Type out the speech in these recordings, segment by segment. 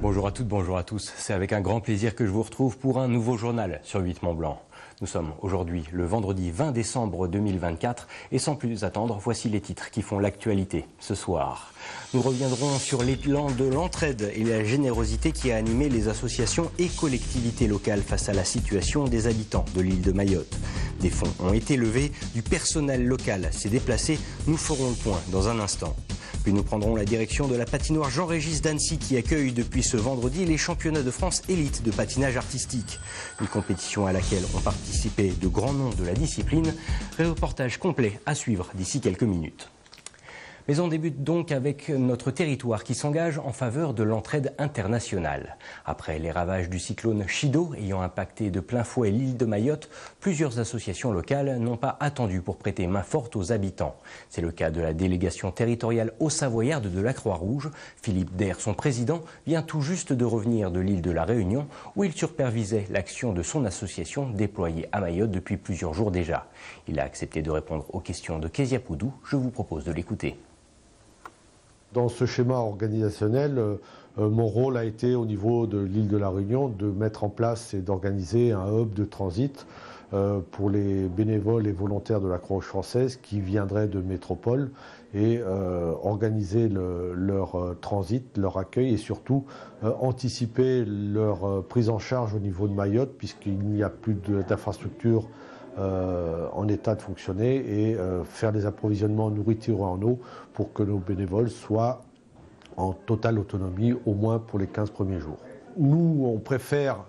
Bonjour à toutes, bonjour à tous. C'est avec un grand plaisir que je vous retrouve pour un nouveau journal sur 8 Mont-Blanc. Nous sommes aujourd'hui le vendredi 20 décembre 2024 et sans plus attendre, voici les titres qui font l'actualité ce soir. Nous reviendrons sur l'élan de l'entraide et la générosité qui a animé les associations et collectivités locales face à la situation des habitants de l'île de Mayotte. Des fonds ont été levés, du personnel local s'est déplacé, nous ferons le point dans un instant. Puis nous prendrons la direction de la patinoire Jean-Régis d'Annecy qui accueille depuis ce vendredi les championnats de France élite de patinage artistique. Une compétition à laquelle ont participé de grands noms de la discipline. Reportage complet à suivre d'ici quelques minutes. Mais on débute donc avec notre territoire qui s'engage en faveur de l'entraide internationale. Après les ravages du cyclone Chido ayant impacté de plein fouet l'île de Mayotte, plusieurs associations locales n'ont pas attendu pour prêter main forte aux habitants. C'est le cas de la délégation territoriale haut-savoyarde de la Croix-Rouge. Philippe Der, son président, vient tout juste de revenir de l'île de la Réunion où il supervisait l'action de son association déployée à Mayotte depuis plusieurs jours déjà. Il a accepté de répondre aux questions de Kezia Poudou. Je vous propose de l'écouter. Dans ce schéma organisationnel, mon rôle a été au niveau de l'île de la Réunion de mettre en place et d'organiser un hub de transit pour les bénévoles et volontaires de la Croix-Rouge française qui viendraient de métropole et organiser leur transit, leur accueil et surtout anticiper leur prise en charge au niveau de Mayotte puisqu'il n'y a plus d'infrastructure en état de fonctionner et faire des approvisionnements en nourriture et en eau pour que nos bénévoles soient en totale autonomie au moins pour les 15 premiers jours. Nous, on préfère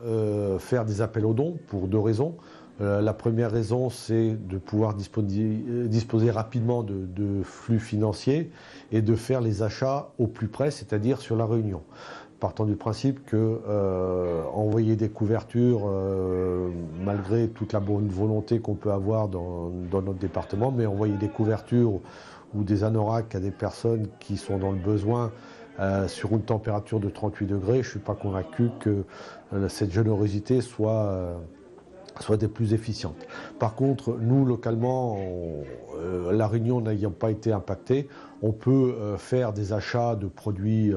faire des appels aux dons pour deux raisons. La première raison, c'est de pouvoir disposer rapidement de flux financiers et de faire les achats au plus près, c'est-à-dire sur la Réunion. Partant du principe que envoyer des couvertures, malgré toute la bonne volonté qu'on peut avoir dans notre département, mais envoyer des couvertures ou des anoraks à des personnes qui sont dans le besoin sur une température de 38 degrés, je ne suis pas convaincu que cette générosité soit des plus efficientes. Par contre, nous, localement, la Réunion n'ayant pas été impactée, on peut faire des achats de produits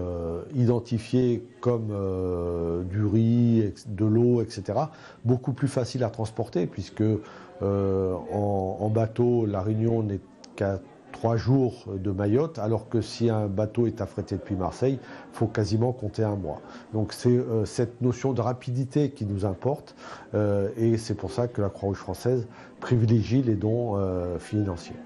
identifiés comme du riz, de l'eau, etc. Beaucoup plus facile à transporter puisque en bateau, la Réunion n'est qu'à 3 jours de Mayotte, alors que si un bateau est affrété depuis Marseille, il faut quasiment compter un mois. Donc c'est cette notion de rapidité qui nous importe et c'est pour ça que la Croix-Rouge française privilégie les dons financiers.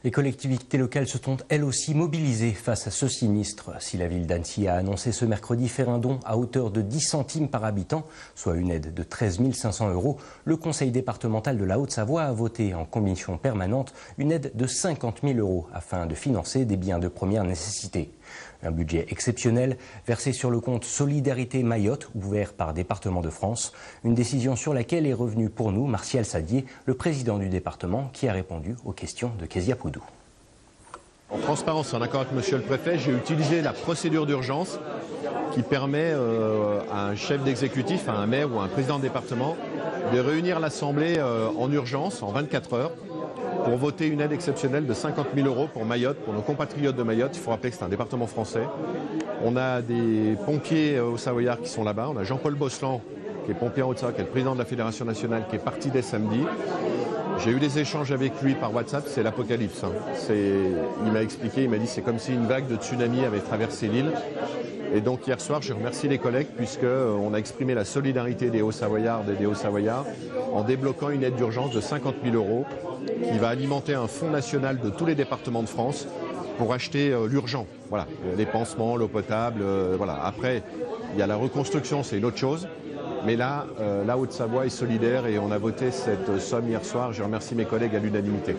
Les collectivités locales se sont elles aussi mobilisées face à ce sinistre. Si la ville d'Annecy a annoncé ce mercredi faire un don à hauteur de 10 centimes par habitant, soit une aide de 13 500 €, le conseil départemental de la Haute-Savoie a voté en commission permanente une aide de 50 000 € afin de financer des biens de première nécessité. Un budget exceptionnel versé sur le compte Solidarité Mayotte, ouvert par Département de France. Une décision sur laquelle est revenu pour nous Martial Sadier, le président du département, qui a répondu aux questions de Kezia Poudou. En transparence, en accord avec monsieur le préfet, j'ai utilisé la procédure d'urgence qui permet à un chef d'exécutif, à un maire ou à un président de département de réunir l'Assemblée en urgence, en 24 heures, pour voter une aide exceptionnelle de 50 000 € pour Mayotte, pour nos compatriotes de Mayotte. Il faut rappeler que c'est un département français. On a des pompiers au Savoyard qui sont là-bas. On a Jean-Paul Bosselan, qui est pompier en Haute-Savoie, qui est le président de la Fédération nationale, qui est parti dès samedi. J'ai eu des échanges avec lui par WhatsApp, c'est l'apocalypse. Il m'a expliqué, il m'a dit c'est comme si une vague de tsunami avait traversé l'île. Et donc hier soir, je remercie les collègues puisqu'on a exprimé la solidarité des Hauts-Savoyardes et des Hauts-Savoyards en débloquant une aide d'urgence de 50 000 € qui va alimenter un fonds national de tous les départements de France pour acheter l'urgent. Voilà, les pansements, l'eau potable, voilà. Après, il y a la reconstruction, c'est une autre chose. Mais là, la Haute-Savoie est solidaire et on a voté cette somme hier soir. Je remercie mes collègues à l'unanimité.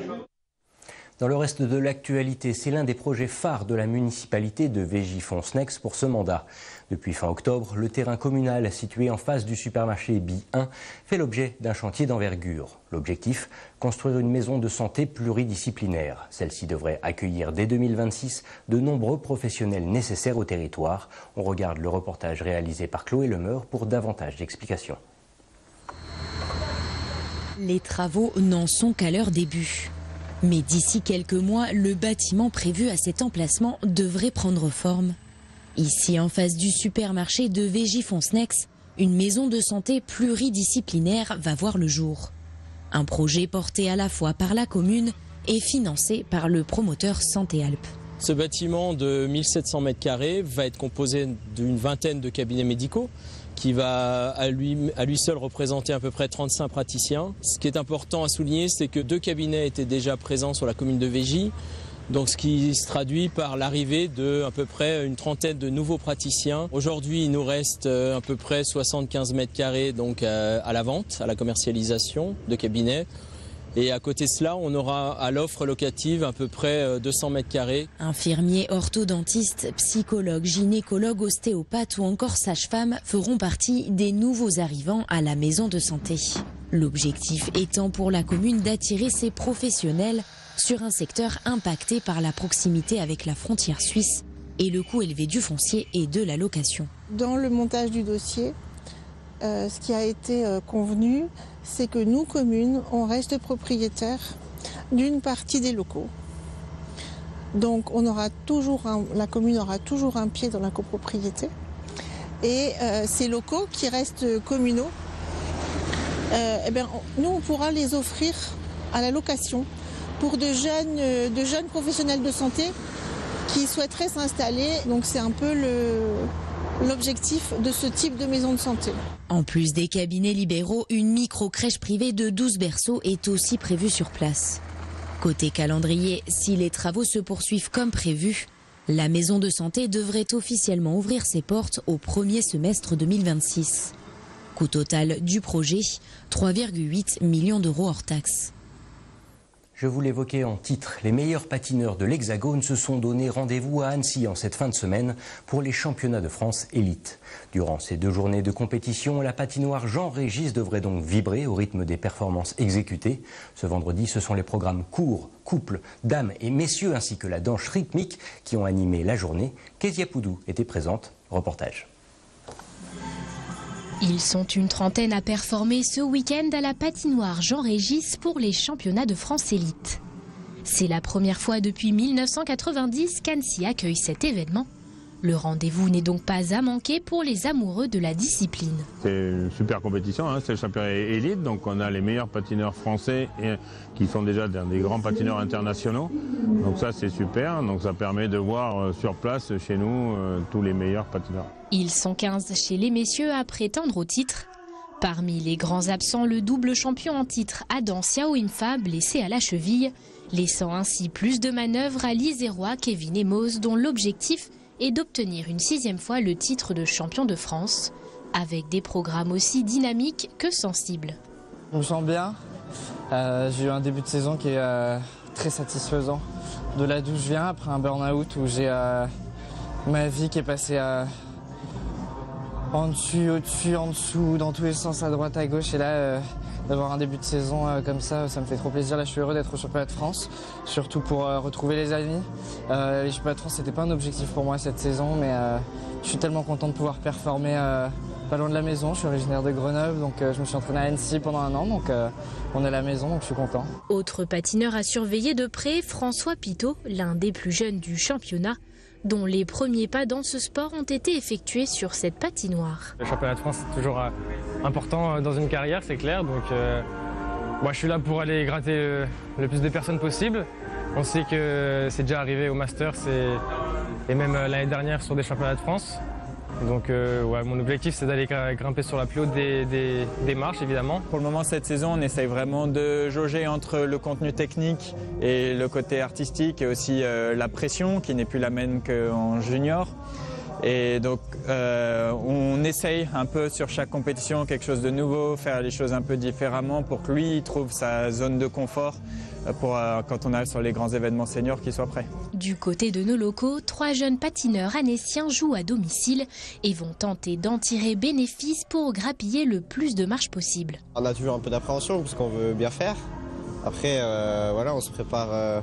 Dans le reste de l'actualité, c'est l'un des projets phares de la municipalité de Végifond-Snex pour ce mandat. Depuis fin octobre, le terrain communal situé en face du supermarché Bi1 fait l'objet d'un chantier d'envergure. L'objectif, construire une maison de santé pluridisciplinaire. Celle-ci devrait accueillir dès 2026 de nombreux professionnels nécessaires au territoire. On regarde le reportage réalisé par Chloé Lemeur pour davantage d'explications. Les travaux n'en sont qu'à leur début. Mais d'ici quelques mois, le bâtiment prévu à cet emplacement devrait prendre forme. Ici, en face du supermarché de Veigy-Foncenex, une maison de santé pluridisciplinaire va voir le jour. Un projet porté à la fois par la commune et financé par le promoteur Santé Alpes. Ce bâtiment de 1700 m² va être composé d'une vingtaine de cabinets médicaux qui va à lui seul représenter à peu près 35 praticiens. Ce qui est important à souligner, c'est que 2 cabinets étaient déjà présents sur la commune de Veigy, donc ce qui se traduit par l'arrivée de à peu près une trentaine de nouveaux praticiens. Aujourd'hui, il nous reste à peu près 75 m² donc à la vente, à la commercialisation de cabinets. Et à côté de cela, on aura à l'offre locative à peu près 200 m². Infirmiers, orthodontistes, psychologues, gynécologues, ostéopathes ou encore sages-femmes feront partie des nouveaux arrivants à la maison de santé. L'objectif étant pour la commune d'attirer ces professionnels sur un secteur impacté par la proximité avec la frontière suisse et le coût élevé du foncier et de la location. Dans le montage du dossier, ce qui a été convenu, c'est que nous, communes, on reste propriétaires d'une partie des locaux. Donc la commune aura toujours un pied dans la copropriété. Et ces locaux qui restent communaux, nous, on pourra les offrir à la location pour de jeunes professionnels de santé qui souhaiteraient s'installer. Donc c'est un peu l'objectif de ce type de maison de santé. En plus des cabinets libéraux, une micro-crèche privée de 12 berceaux est aussi prévue sur place. Côté calendrier, si les travaux se poursuivent comme prévu, la maison de santé devrait officiellement ouvrir ses portes au premier semestre 2026. Coût total du projet, 3,8 millions d'euros hors taxes. Je vous l'évoquais en titre, les meilleurs patineurs de l'Hexagone se sont donné rendez-vous à Annecy en cette fin de semaine pour les championnats de France élite. Durant ces 2 journées de compétition, la patinoire Jean-Régis devrait donc vibrer au rythme des performances exécutées. Ce vendredi, ce sont les programmes courts, couples, dames et messieurs ainsi que la danse rythmique qui ont animé la journée. Kezia Poudou était présente. Reportage. Ils sont une trentaine à performer ce week-end à la patinoire Jean-Régis pour les championnats de France élite. C'est la première fois depuis 1990 qu'Annecy accueille cet événement. Le rendez-vous n'est donc pas à manquer pour les amoureux de la discipline. C'est une super compétition, c'est le championnat élite, donc on a les meilleurs patineurs français qui sont déjà des grands patineurs internationaux. Donc ça c'est super, donc ça permet de voir sur place chez nous tous les meilleurs patineurs. Ils sont 15 chez les messieurs à prétendre au titre. Parmi les grands absents, le double champion en titre Adam Xiao-Infa blessé à la cheville, laissant ainsi plus de manœuvres à l'Isérois Kevin Emos dont l'objectif est d'obtenir une 6e fois le titre de champion de France, avec des programmes aussi dynamiques que sensibles. Je me sens bien, j'ai eu un début de saison qui est très satisfaisant. De là d'où je viens, après un burn-out où j'ai ma vie qui est passée en dessus, au-dessus, en dessous, dans tous les sens, à droite, à gauche, et là d'avoir un début de saison comme ça me fait trop plaisir. Là, je suis heureux d'être au championnat de France, surtout pour retrouver les amis. Les championnats de France, c'était pas un objectif pour moi cette saison, mais je suis tellement content de pouvoir performer pas loin de la maison. Je suis originaire de Grenoble, donc je me suis entraîné à Annecy pendant 1 an, donc on est à la maison, donc je suis content. Autre patineur à surveiller de près, François Pitot, l'un des plus jeunes du championnat, dont les premiers pas dans ce sport ont été effectués sur cette patinoire. Le championnat de France, c'est toujours important dans une carrière, c'est clair. Donc, moi, je suis là pour aller gratter le plus de personnes possible. On sait que c'est déjà arrivé au Masters et même l'année dernière sur des championnats de France. Donc mon objectif, c'est d'aller grimper sur la plus haute des marches, évidemment. Pour le moment, cette saison, on essaye vraiment de jauger entre le contenu technique et le côté artistique et aussi la pression qui n'est plus la même qu'en junior. Et donc, on essaye un peu sur chaque compétition quelque chose de nouveau, faire les choses un peu différemment pour que lui trouve sa zone de confort pour quand on arrive sur les grands événements seniors qu'il soit prêt. Du côté de nos locaux, 3 jeunes patineurs annéciens jouent à domicile et vont tenter d'en tirer bénéfice pour grappiller le plus de marches possible. On a toujours un peu d'appréhension parce qu'on veut bien faire. Après, voilà, on se prépare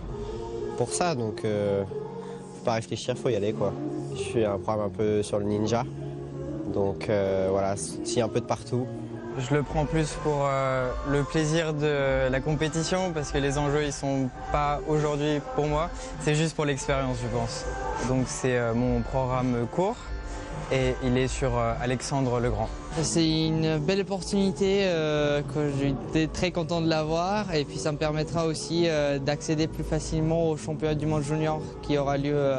pour ça, donc faut pas réfléchir, faut y aller quoi. Je fais un programme un peu sur le ninja, donc voilà, si un peu de partout, Je le prends plus pour le plaisir de la compétition parce que les enjeux ils sont pas aujourd'hui pour moi, c'est juste pour l'expérience je pense. Donc c'est mon programme court et il est sur Alexandre le Grand. C'est une belle opportunité que j'étais très content de l'avoir et puis ça me permettra aussi d'accéder plus facilement au championnat du monde junior qui aura lieu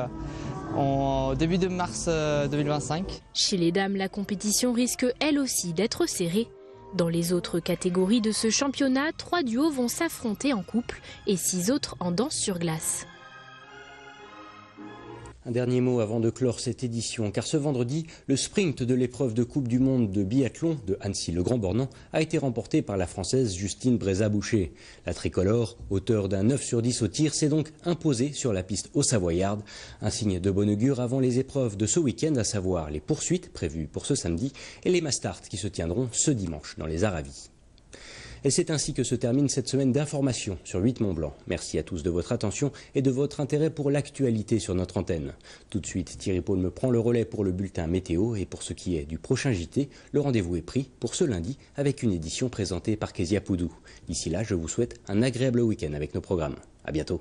en début de mars 2025. Chez les dames, la compétition risque elle aussi d'être serrée. Dans les autres catégories de ce championnat, 3 duos vont s'affronter en couple et 6 autres en danse sur glace. Un dernier mot avant de clore cette édition, car ce vendredi, le sprint de l'épreuve de Coupe du Monde de biathlon de Annecy-le-Grand-Bornand a été remporté par la Française Justine Brézat-Boucher. La tricolore, auteure d'un 9 sur 10 au tir, s'est donc imposée sur la piste au Savoyard. Un signe de bon augure avant les épreuves de ce week-end, à savoir les poursuites prévues pour ce samedi et les Mastart qui se tiendront ce dimanche dans les Aravis. Et c'est ainsi que se termine cette semaine d'information sur 8 Mont-Blanc. Merci à tous de votre attention et de votre intérêt pour l'actualité sur notre antenne. Tout de suite, Thierry Paul me prend le relais pour le bulletin météo et pour ce qui est du prochain JT, le rendez-vous est pris pour ce lundi avec une édition présentée par Kezia Poudou. D'ici là, je vous souhaite un agréable week-end avec nos programmes. À bientôt.